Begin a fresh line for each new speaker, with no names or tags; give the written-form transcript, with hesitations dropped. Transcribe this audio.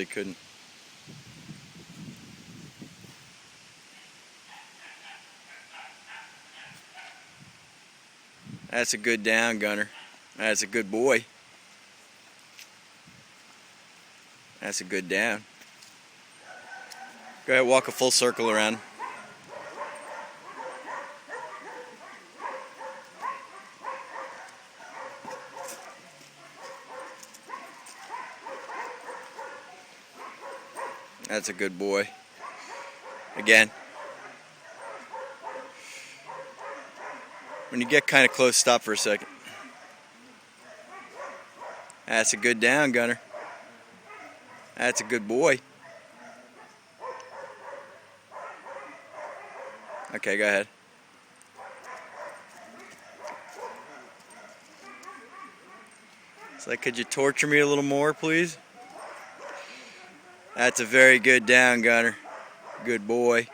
really couldn't. That's a good down, Gunner. That's a good boy. That's a good down. Go ahead, walk a full circle around. That's a good boy. Again. When you get kind of close, stop for a second. That's a good down, Gunner. That's a good boy. Okay, go ahead. It's like, could you torture me a little more, please? That's a very good down, Gunner. Good boy.